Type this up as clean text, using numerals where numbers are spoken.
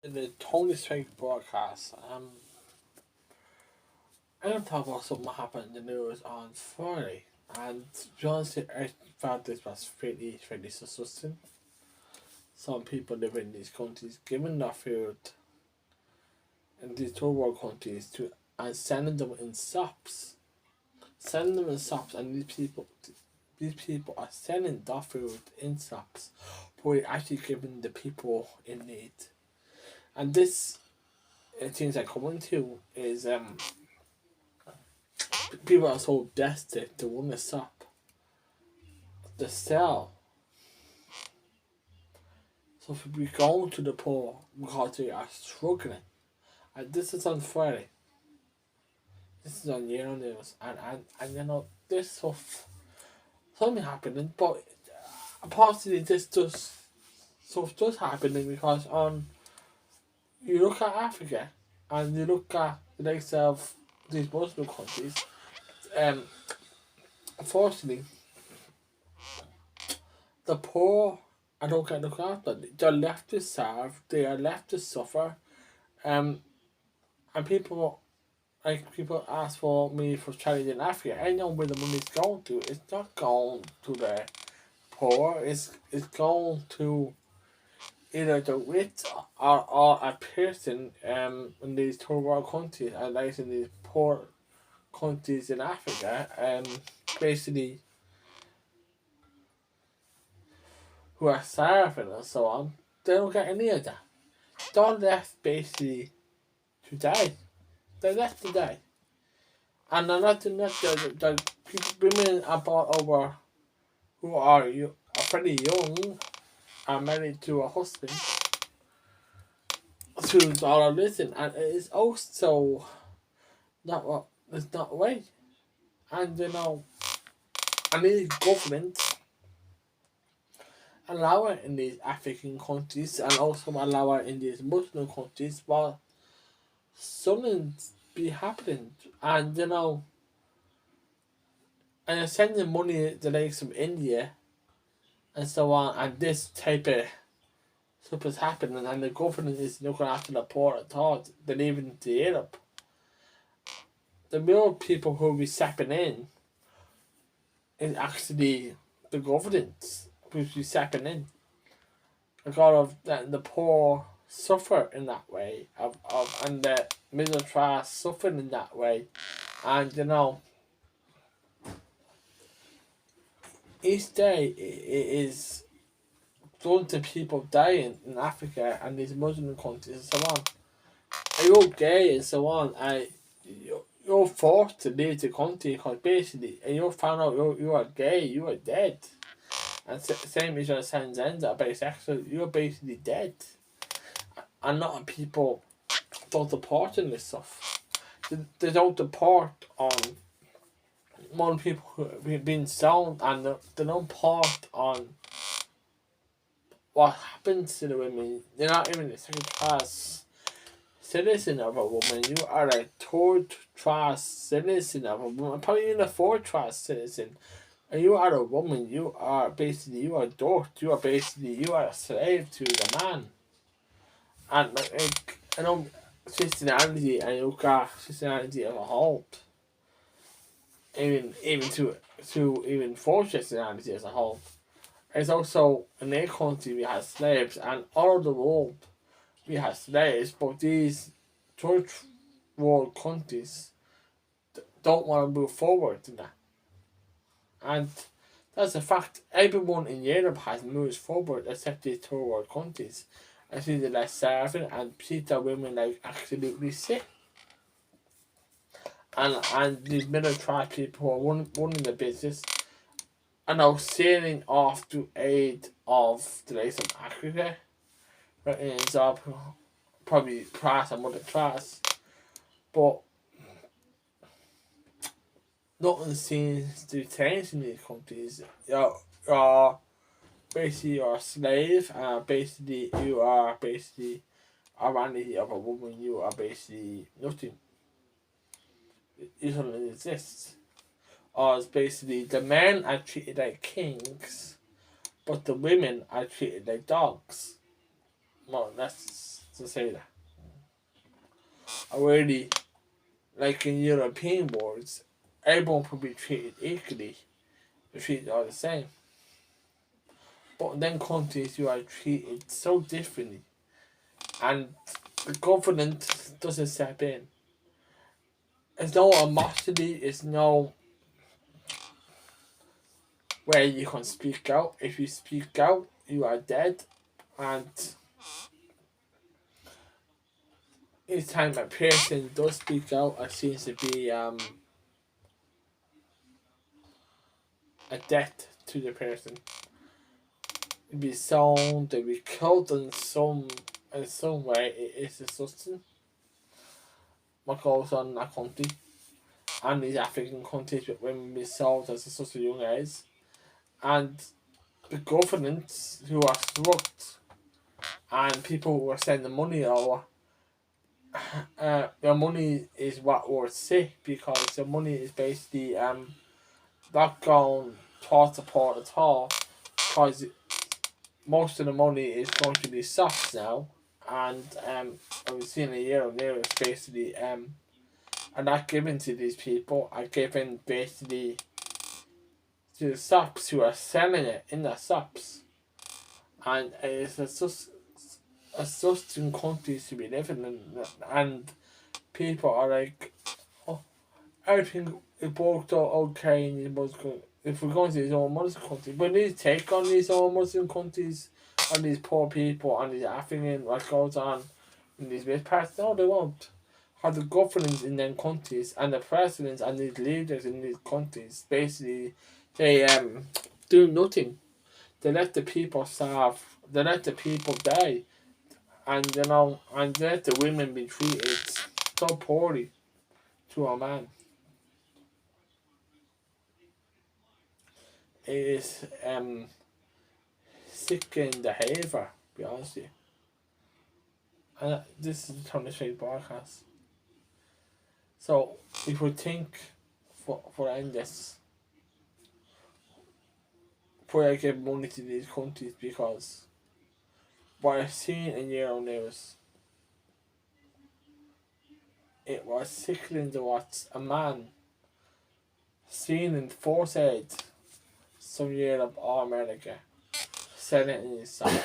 In the Tony Strike broadcast, I don't talk about something that happened in the news on Friday, and to be honest, I found this was pretty disgusting. Some people living in these countries giving their food in these third world countries to and sending them in shops, and these people are sending their food in shops, but we're actually giving the people in need. And this things I come into is people are so desperate to want to stop the sell. So if we go to the poor because they are struggling, and this is on Friday, this is on Euro News, and this stuff, something happening, but possibly this does stuff does happening because on you look at Africa and you look at the likes of these Muslim countries, um, unfortunately the poor I don't get looked after. They're left to starve. They are left to suffer. Um, and people ask for me for charity in Africa. I know where the money's going to. It's not going to the poor. It's going to either the rich or a person in these third world countries and like in these poor countries in Africa. Basically who are starving and so on. They don't get any of that. They're left basically to die. They're left to die. And they're not the women are brought over who are pretty young are married to a husband to dollar listen and it is also not what it's not right. And I need government allow it in these African countries and also allow it in these Muslim countries but something be happening and you're sending money to the likes of India and so on, and this type of stuff is happening, and the government is looking after the poor at all. They're leaving to Europe. The real people who will be stepping in is actually the government who will be stepping in. A lot of the poor suffer in that way, and the middle class suffer in that way, and each day it is going to people dying in Africa and these Muslim countries and so on. Are you gay and so on? You're forced to leave the country because basically, and you found out you are gay, you are dead. And same as your transgender, bisexual, you're basically dead. And a lot of people don't deport in this stuff. They don't deport on more people who have been stoned and they don't deport on what happens to the women. You're not even a second class citizen of a woman. You are a third class citizen of a woman, probably even a fourth class citizen. And you are a woman. You are dirt. You are a slave to the man. And I know Christianity and you got Christianity as a whole. Even to even for Christianity as a whole. It's also in their country we have slaves and all over the world we have slaves, but these third world countries don't want to move forward in that. And that's a fact. Everyone in Europe has moved forward except these third world countries. I see they're like starving and Peter women like absolutely sick. And these middle class people who are running the business are now sailing off to aid of the likes of Africa. But it ends up probably class and middle class. But nothing seems to change in these countries. You're basically you're a slave, basically you are basically a vanity of a woman, you are basically nothing. You don't exist. Or it's basically the men are treated like kings, but the women are treated like dogs. Well, that's to say that. Already, like in European wars, everyone will be treated equally, treated all the same. But then countries you are treated so differently, and the government doesn't step in. There's no animosity, there's no where you can speak out. If you speak out, you are dead. And each time a person does speak out, it seems to be a death to the person. It'd be sown, they'll be killed in some way. It is a substance what goes on in that country and these African countries with women be sold as a such a young age. And the governments who are corrupt and people who are sending money over, their money is what we're sick because the money is basically not going port to port at all because most of the money is going to be soft now. And I was seeing a year on there, it's basically are not given to these people, are given basically to the shops who are selling it in the shops. And it's a such countries to be living in, and people are like, oh, everything is worked out okay in these Muslim. If we're going to these old Muslim countries, we need to take on these old Muslim countries, on these poor people, and these African, what goes on in these rich parts. No, they won't. Have the governments in them countries and the presidents and these leaders in these countries basically they do nothing. They let the people starve. They let the people die, and and they let the women be treated so poorly to a man. It is sickening behaviour, to be honest with you. And this is the Tony Straight broadcast. So if we think for end this, before I give money to these countries because what I've seen in Euro News, it was sickening to watch a man seen in Force Aid some year of All America selling it in his side.